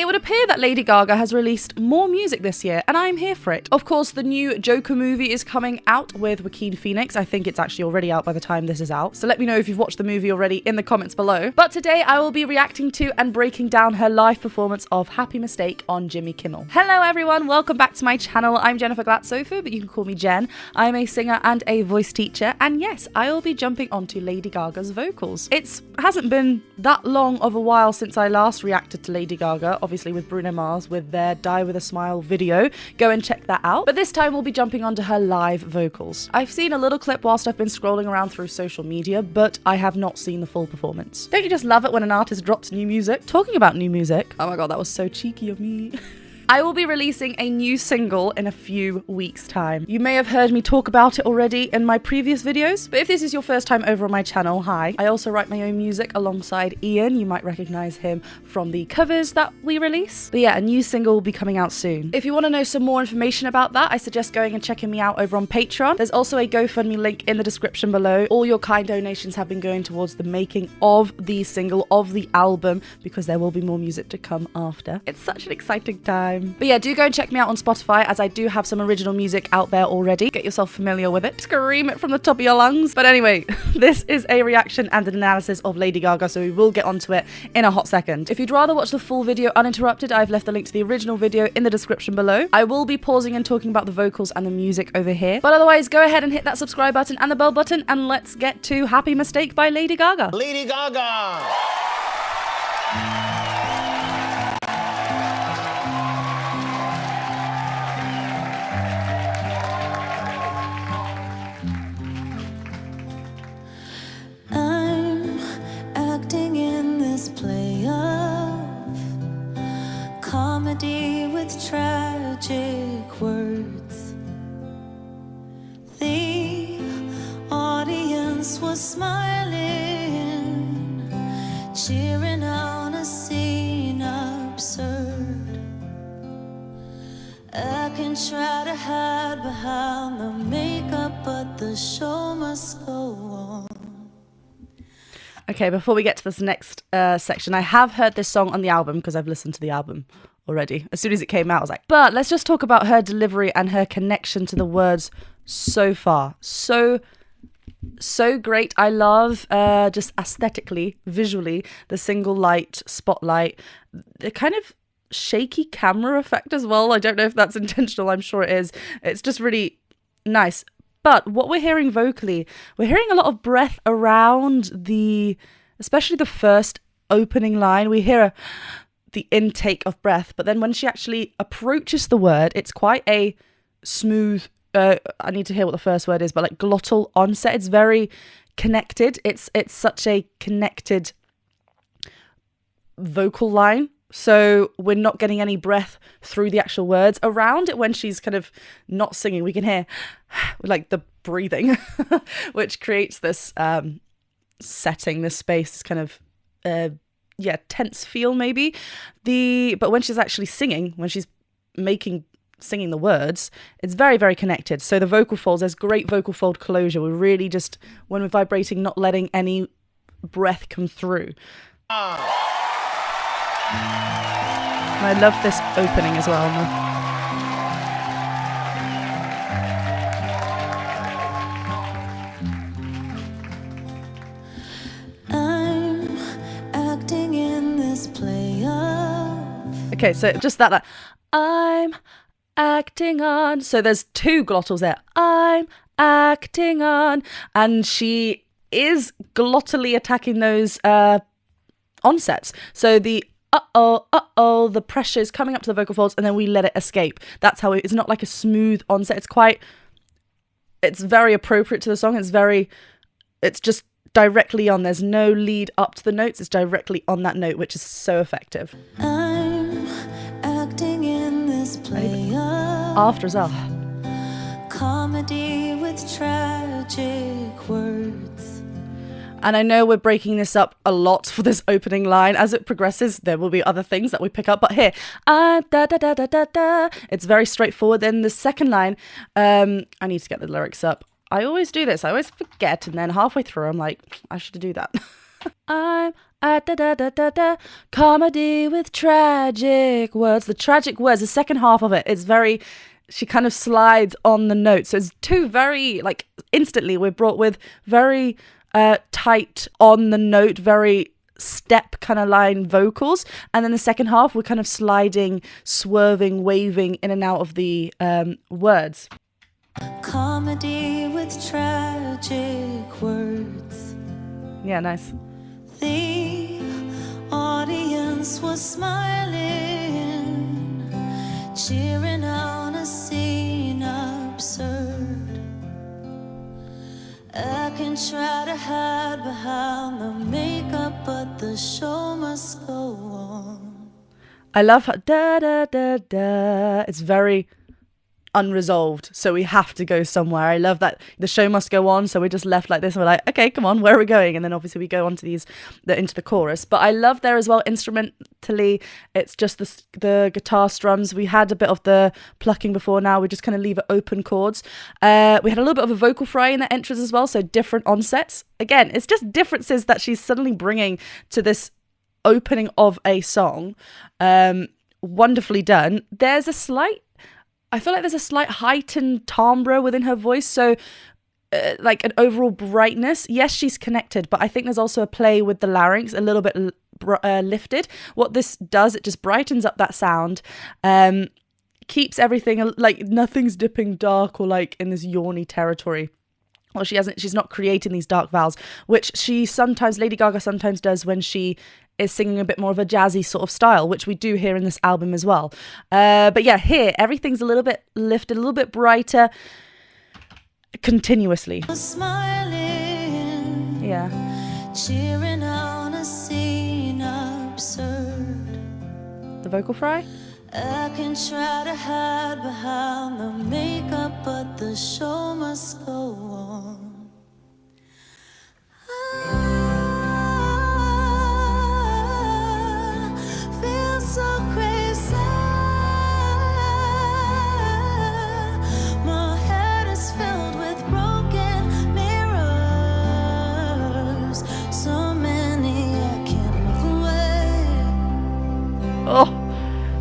would appear that Lady Gaga has released more music this year, and I'm here for it. Of course, the new Joker movie is coming out with Joaquin Phoenix. I think it's actually already out by the time this is out, so let me know if you've watched the movie already in the comments below. But today I will be reacting to and breaking down her live performance of Happy Mistake on Jimmy Kimmel. Hello everyone, welcome back to my channel. I'm Jennifer Glatzhofer, but you can call me Jen. I'm a singer and a voice teacher, and yes, I will be jumping onto Lady Gaga's vocals. It hasn't been that long of a while since I last reacted to Lady Gaga, obviously with Bruno Mars with their Die With A Smile video. Go and check that out. But this time we'll be jumping onto her live vocals. I've seen a little clip whilst I've been scrolling around through social media, but I have not seen the full performance. Don't you just love it when an artist drops new music? Talking about new music, oh my god, that was so cheeky of me. I will be releasing a new single in a few weeks' time. You may have heard me talk about it already in my previous videos, but if this is your first time over on my channel, hi. I also write my own music alongside Ian. You might recognize him from the covers that we release. But yeah, a new single will be coming out soon. If you want to know some more information about that, I suggest going and checking me out over on Patreon. There's also a GoFundMe link in the description below. All your kind donations have been going towards the making of the single, of the album, because there will be more music to come after. It's such an exciting time. But yeah, do go and check me out on Spotify, as I do have some original music out there already. Get yourself familiar with it. Scream it from the top of your lungs. But anyway, this is a reaction and an analysis of Lady Gaga, so we will get onto it in a hot second. If you'd rather watch the full video uninterrupted, I've left the link to the original video in the description below. I will be pausing and talking about the vocals and the music over here. But otherwise, go ahead and hit that subscribe button and the bell button, and let's get to Happy Mistake by Lady Gaga. Lady Gaga! Play of comedy with tragic words. The audience was smiling, cheering on a scene absurd. I can try to hide behind the makeup, but the show must go on. Okay, before we get to this next section, I have heard this song on the album because I've listened to the album already. As soon as it came out, I was like, but let's just talk about her delivery and her connection to the words so far. So great. I love just aesthetically, visually, the single light, spotlight, the kind of shaky camera effect as well. I don't know if that's intentional. I'm sure it is. It's just really nice. But what we're hearing vocally, we're hearing a lot of breath around especially the first opening line. We hear the intake of breath, but then when she actually approaches the word, it's quite a smooth, I need to hear what the first word is, but like glottal onset. It's very connected. It's such a connected vocal line. So we're not getting any breath through the actual words. Around it, when she's kind of not singing, we can hear like the breathing, which creates this setting, this space, this kind of tense feel maybe. But when she's actually singing, when she's singing the words, it's very, very connected. So the vocal folds, there's great vocal fold closure. We're really just, when we're vibrating, not letting any breath come through. And I love this opening as well. I'm acting in this play of... Okay, so just that I'm acting on. So there's two glottals there. I'm acting on. And she is glottally attacking those onsets. So the the pressure is coming up to the vocal folds, and then we let it escape. That's how it's not like a smooth onset. It's very appropriate to the song. It's just directly on. There's no lead up to the notes. It's directly on that note, which is so effective. I'm acting in this play of after as well. Comedy with tragic words. And I know we're breaking this up a lot for this opening line. As it progresses, there will be other things that we pick up. But here, da da da da da da. It's very straightforward. Then the second line, I need to get the lyrics up. I always do this. I always forget, and then halfway through, I'm like, I should do that. I'm a da comedy with tragic words. The tragic words, the second half of it is very, she kind of slides on the notes. So it's two very, like, instantly we're brought with very tight on the note, very step kind of line vocals, and then the second half we're kind of sliding, swerving, waving in and out of the words. Comedy with tragic words. Yeah, nice. The audience was smiling, cheering on a scene absurd. I can try to hide behind the makeup, but the show must go on. I love her da da da da. It's very unresolved, so we have to go somewhere. I love that the show must go on, so we're just left like this and we're like, okay, come on, where are we going? And then obviously we go on to into the chorus. But I love there as well, instrumentally, it's just the guitar strums. We had a bit of the plucking before, now we just kind of leave it open chords. We had a little bit of a vocal fry in the entrance as well, so different onsets. Again, it's just differences that she's suddenly bringing to this opening of a song. Wonderfully done. I feel like there's a slight heightened timbre within her voice, so like an overall brightness. Yes, she's connected, but I think there's also a play with the larynx, a little bit lifted. What this does, it just brightens up that sound, keeps everything like nothing's dipping dark or like in this yawny territory. Well, she's not creating these dark vowels, which Lady Gaga sometimes does when she is singing a bit more of a jazzy sort of style, which we do hear in this album as well. But yeah, here, everything's a little bit lifted, a little bit brighter, continuously. Smiling, yeah. Cheering on a scene absurd. The vocal fry? I can try to hide behind the makeup, but the show must go on. I feel so crazy. My head is filled with broken mirrors. So many I can't look away. Oh.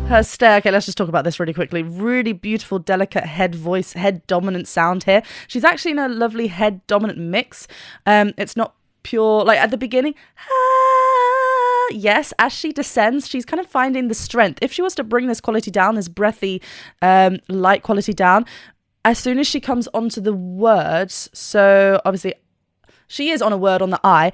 Her stare. Okay, let's just talk about this really quickly. Really beautiful, delicate head dominant sound here. She's actually in a lovely head dominant mix. It's not pure, like at the beginning, yes, as she descends, she's kind of finding the strength. If she was to bring this quality down, this breathy, light quality down, as soon as she comes onto the words, so obviously she is on a word on the I,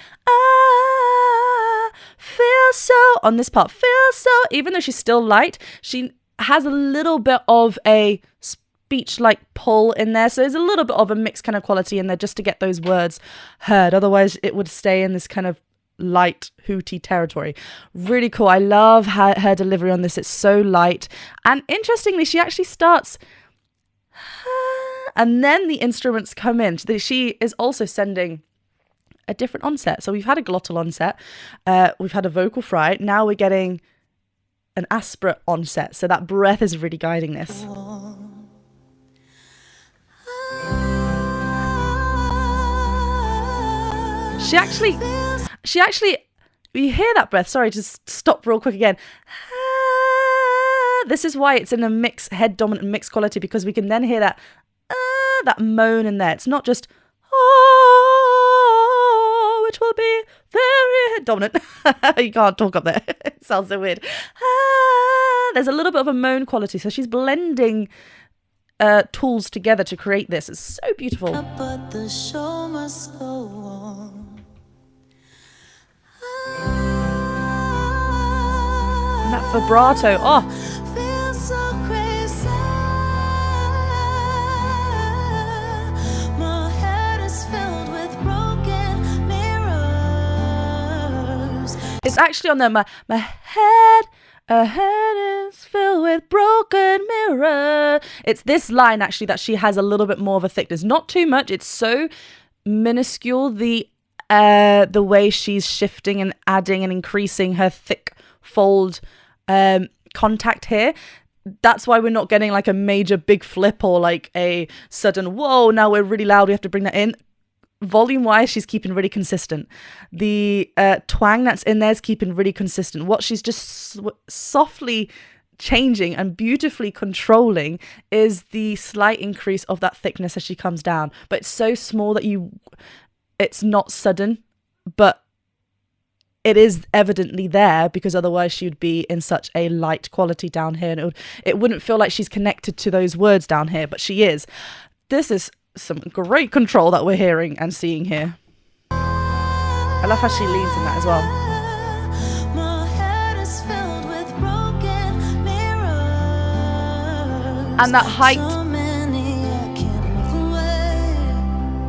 feel so, on this part, feel so, even though she's still light, she has a little bit of a speech-like pull in there, so there's a little bit of a mixed kind of quality in there just to get those words heard, otherwise it would stay in this kind of light, hooty territory. Really cool. I love her delivery on this. It's so light, and interestingly, she actually starts and then the instruments come in. She is also sending a different onset. So we've had a glottal onset, we've had a vocal fry, now we're getting an aspirate onset, so that breath is really guiding this. She actually, you hear that breath, sorry, just stop real quick again. This is why it's in a mix, head dominant mix quality, because we can then hear that moan in there. It's not just which will be very dominant. You can't talk up there. It sounds so weird. There's a little bit of a moan quality, so she's blending tools together to create this. It's so beautiful. But the show must go on. And that vibrato, Feel so crazy. My head is filled with broken mirrors. It's actually on there. My head is filled with broken mirror. It's this line actually that she has a little bit more of a thickness. Not too much. It's so minuscule, the way she's shifting and adding and increasing her thick fold contact here. That's why we're not getting like a major big flip or like a sudden whoa, now we're really loud, we have to bring that in. volume-wise, she's keeping really consistent. The twang that's in there is keeping really consistent. What she's just softly changing and beautifully controlling is the slight increase of that thickness as she comes down. But it's so small that it's not sudden, but it is evidently there, because otherwise she'd be in such a light quality down here, and it wouldn't feel like she's connected to those words down here, but she is. This is some great control that we're hearing and seeing here. I love how she leans in that as well. And that height.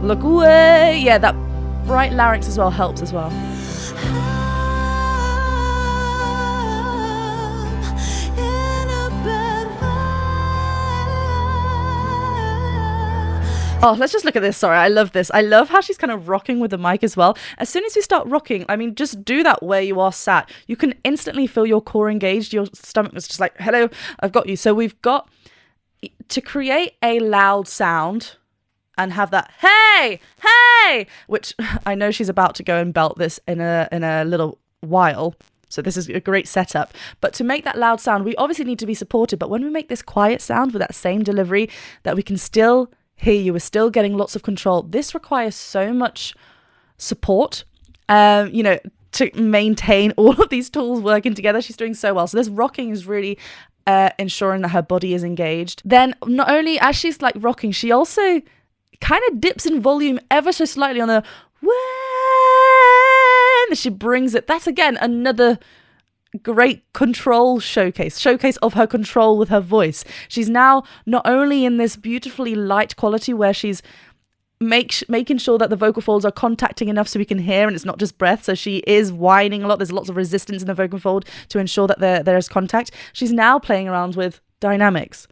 Look away. Yeah, that bright larynx as well helps as well. Oh, let's just look at this. Sorry, I love this. I love how she's kind of rocking with the mic as well. As soon as we start rocking, I mean, just do that where you are sat. You can instantly feel your core engaged. Your stomach is just like, hello, I've got you. So we've got to create a loud sound and have that, hey, which I know she's about to go and belt this in a little while. So this is a great setup. But to make that loud sound, we obviously need to be supported. But when we make this quiet sound with that same delivery that we can still hear you, we're still getting lots of control. This requires so much support, to maintain all of these tools working together. She's doing so well. So this rocking is really ensuring that her body is engaged. Then not only as she's like rocking, she also kind of dips in volume ever so slightly on the when she brings it. That's again another great control showcase of her control with her voice. She's now not only in this beautifully light quality where she's making sure that the vocal folds are contacting enough so we can hear and it's not just breath. So she is whining a lot. There's lots of resistance in the vocal fold to ensure that there is contact. She's now playing around with dynamics.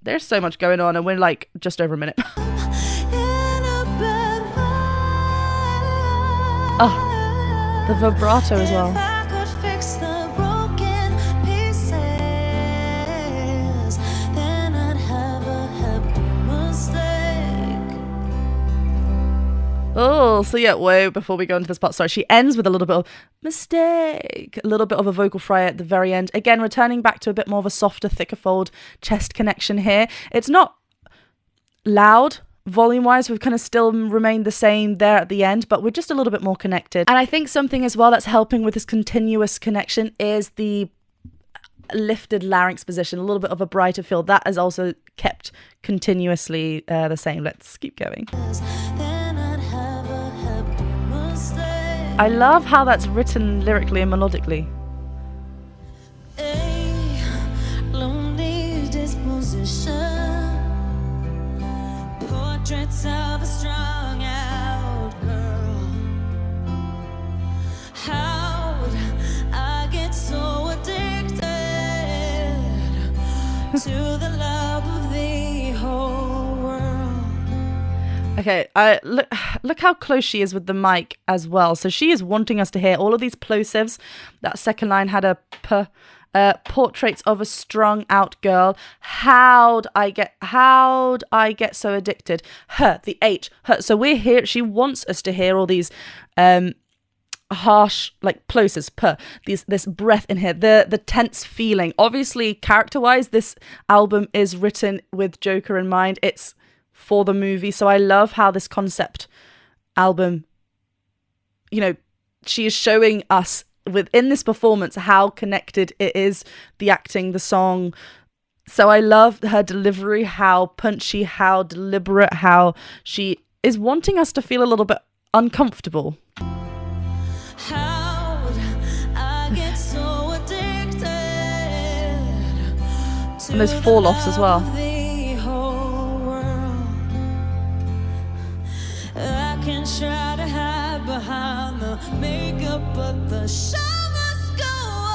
There's so much going on and we're like just over a minute. Oh, the vibrato as well. Oh, so yeah, wait, before we go into this part, sorry, she ends with a little bit of mistake, a little bit of a vocal fry at the very end. Again, returning back to a bit more of a softer, thicker fold chest connection here. It's not loud. Volume-wise, we've kind of still remained the same there at the end, but we're just a little bit more connected. And I think something as well that's helping with this continuous connection is the lifted larynx position, a little bit of a brighter feel. That is also kept continuously the same. Let's keep going. I love how that's written lyrically and melodically. A lonely disposition, portraits of a strung out girl. How would I get so addicted to the love of the whole world? Okay, look how close she is with the mic as well. So she is wanting us to hear all of these plosives. That second line had a p. Portraits of a strung out girl. How'd I get so addicted? Her, the H, her. So we're here. She wants us to hear all these harsh, like plosives, this breath in here, the tense feeling. Obviously, character-wise, this album is written with Joker in mind. It's for the movie. So I love how this concept album, she is showing us within this performance how connected it is, the acting, the song. So I love her delivery, how punchy, how deliberate, how she is wanting us to feel a little bit uncomfortable. How would I get so addicted And those fall offs as well. I can try to hide behind the makeup, but the show must go on.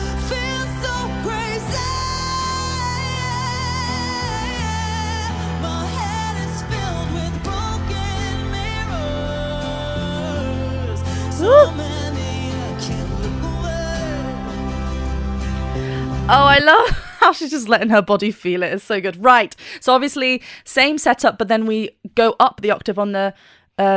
I feel so crazy. My head is filled with broken mirrors. So many I can't look away. Oh, I love how she's just letting her body feel it. It's so good. Right. So obviously, same setup, but then we go up the octave on the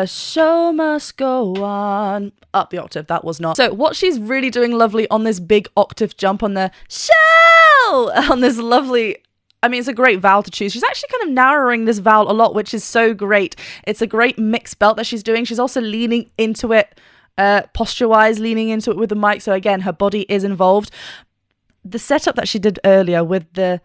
show must go on. Up the octave. That was not. So what she's really doing lovely on this big octave jump on the show, on this lovely, I mean, it's a great vowel to choose. She's actually kind of narrowing this vowel a lot, which is so great. It's a great mixed belt that she's doing. She's also leaning into it, posture-wise, leaning into it with the mic. So again, her body is involved. The setup that she did earlier with the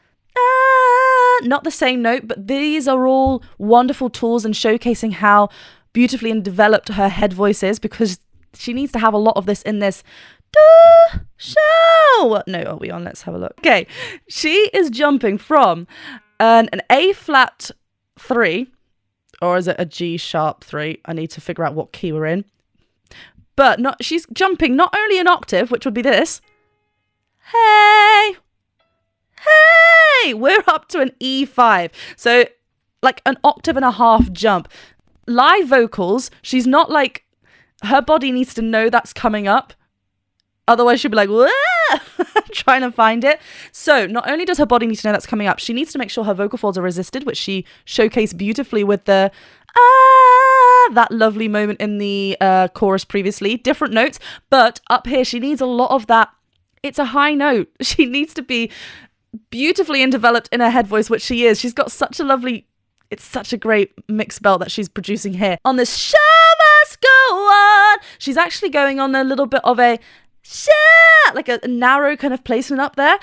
not the same note, but these are all wonderful tools and showcasing how beautifully and developed her head voice is, because she needs to have a lot of this in this show. What note are we on? Let's have a look. Okay, she is jumping from an A flat 3, or is it a G sharp 3? I need to figure out what key we're in. But she's jumping not only an octave, which would be this. Hey, we're up to an E5. So like an octave and a half jump. Live vocals, she's not like, her body needs to know that's coming up. Otherwise she'll be like, whoa, trying to find it. So not only does her body need to know that's coming up, she needs to make sure her vocal folds are resisted, which she showcased beautifully with the that lovely moment in the chorus previously. Different notes, but up here she needs a lot of that. It's a high note. She needs to be beautifully and developed in her head voice, which she is. She's got such a lovely, it's such a great mixed belt that she's producing here. On this show must go on, she's actually going on a little bit of a like a narrow kind of placement up there.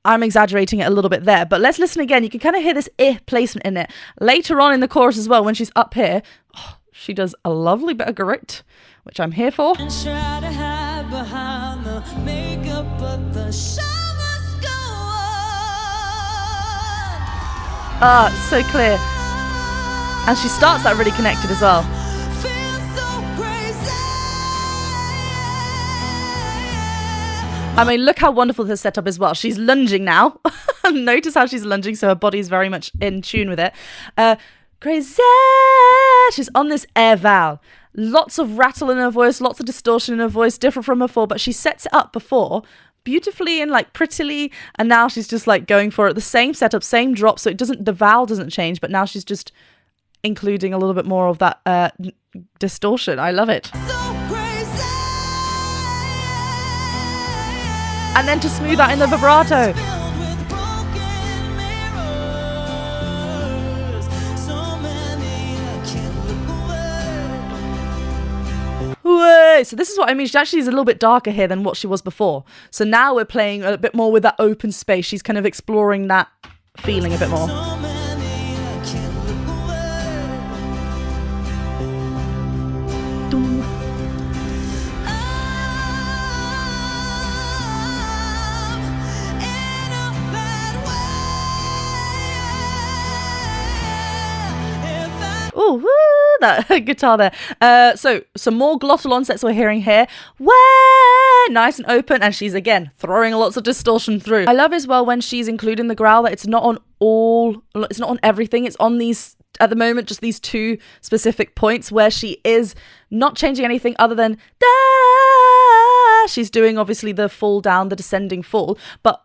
I'm exaggerating it a little bit there, but let's listen again. You can kind of hear this placement in it. Later on in the chorus as well, when she's up here, she does a lovely bit of grit, which I'm here for. And try to hide behind the makeup, but the show must go on. So clear. And she starts that really connected as well. I mean, look how wonderful this setup as well. She's lunging now. Notice how she's lunging, so her body's very much in tune with it. Crazy. She's on this air vowel. Lots of rattle in her voice, lots of distortion in her voice, different from before, but she sets it up before beautifully and like prettily, and now she's just like going for it. The same setup, same drop, so the vowel doesn't change, but now she's just including a little bit more of that distortion. I love it. And then to smooth that in the vibrato. Whoa. So this is what I mean. She actually is a little bit darker here than what she was before. So now we're playing a bit more with that open space. She's kind of exploring that feeling a bit more. Oh, woo, that guitar there. So some more glottal onsets we're hearing here. Where nice and open, and she's again throwing lots of distortion through. I love as well when she's including the growl that it's not on everything. It's on these, at the moment, just these two specific points where she is not changing anything other than da. She's doing obviously the full down, the descending full, but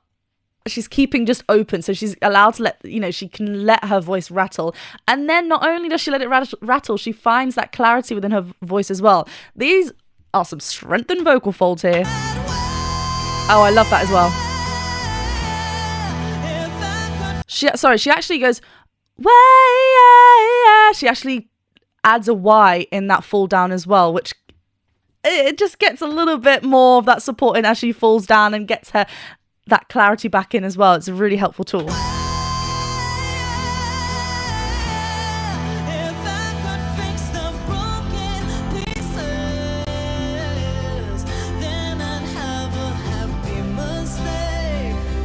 she's keeping just open, so she's allowed to let, she can let her voice rattle. And then not only does she let it rattle, she finds that clarity within her voice as well. These are some strengthened vocal folds here. Oh, I love that as well. She actually goes, way, she actually adds a Y in that fall down as well, which it just gets a little bit more of that support in as she falls down and gets her that clarity back in as well. It's a really helpful tool.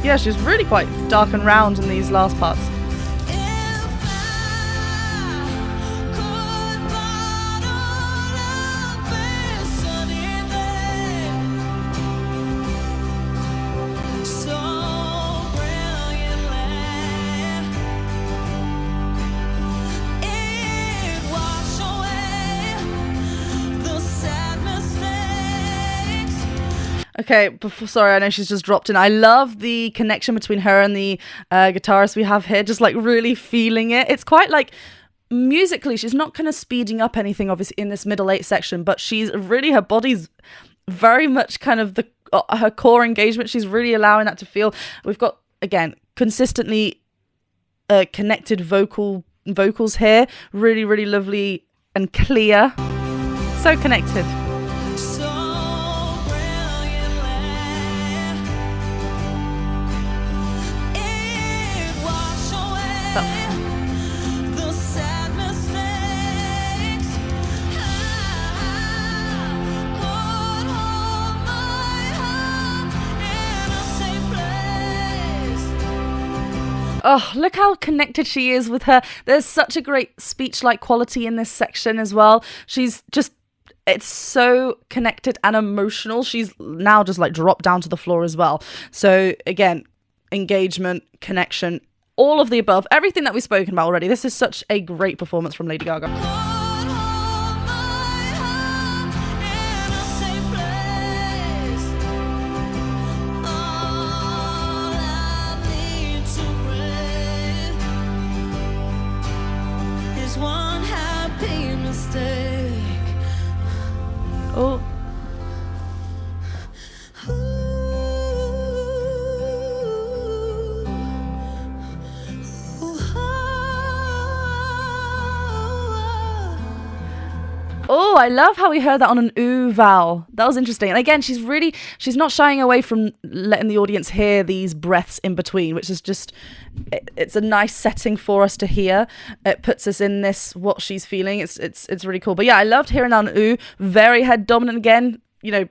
Yeah, she's really quite dark and round in these last parts. Okay, sorry, I know she's just dropped in. I love the connection between her and the guitarist we have here, just like really feeling it. It's quite like musically, she's not kind of speeding up anything, obviously, in this middle 8 section, but she's really, her body's very much kind of her core engagement. She's really allowing that to feel. We've got, again, consistently connected vocals here. Really, really lovely and clear. So connected. Oh, look how connected she is with her. There's such a great speech-like quality in this section as well. She's just, it's so connected and emotional. She's now just like dropped down to the floor as well. So again, engagement, connection, all of the above, everything that we've spoken about already. This is such a great performance from Lady Gaga. Oh. Oh, I love how we heard that on an ooh vowel. That was interesting. And again, she's not shying away from letting the audience hear these breaths in between, which is just, it's a nice setting for us to hear. It puts us in this, what she's feeling. It's really cool. But yeah, I loved hearing that on ooh. Very head dominant again. You know,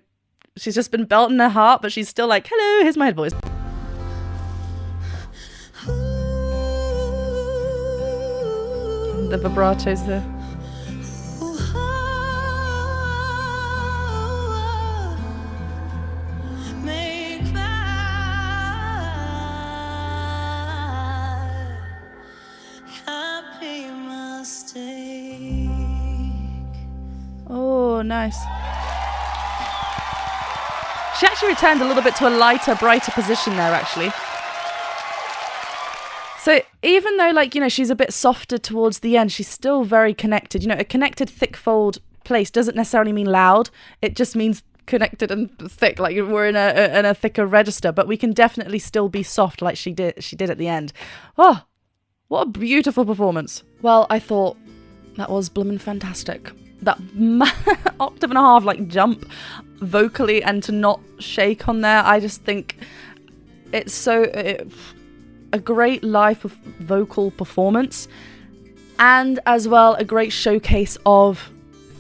she's just been belting her heart, but she's still like, hello, here's my head voice. The vibratos there. Oh, nice. She actually returned a little bit to a lighter, brighter position there, actually. So even though, like, you know, she's a bit softer towards the end, she's still very connected. You know, a connected thick fold place doesn't necessarily mean loud. It just means connected and thick, like we're in a thicker register, but we can definitely still be soft like she did at the end. Oh, what a beautiful performance. Well, I thought that was bloomin' fantastic. That octave and a half like jump vocally and to not shake on there, I just think it's so a great live vocal performance, and as well a great showcase of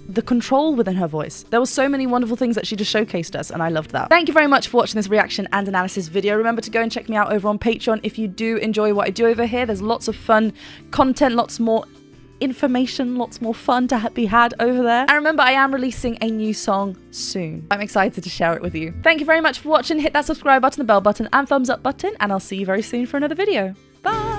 the control within her voice. There were so many wonderful things that she just showcased us, and I loved that. Thank you very much for watching this reaction and analysis video. Remember to go and check me out over on Patreon if you do enjoy what I do over here. There's lots of fun content, lots more information, lots more fun to be had over there. And remember, I am releasing a new song soon. I'm excited to share it with you. Thank you very much for watching. Hit that subscribe button, the bell button, and thumbs up button, and I'll see you very soon for another video. Bye!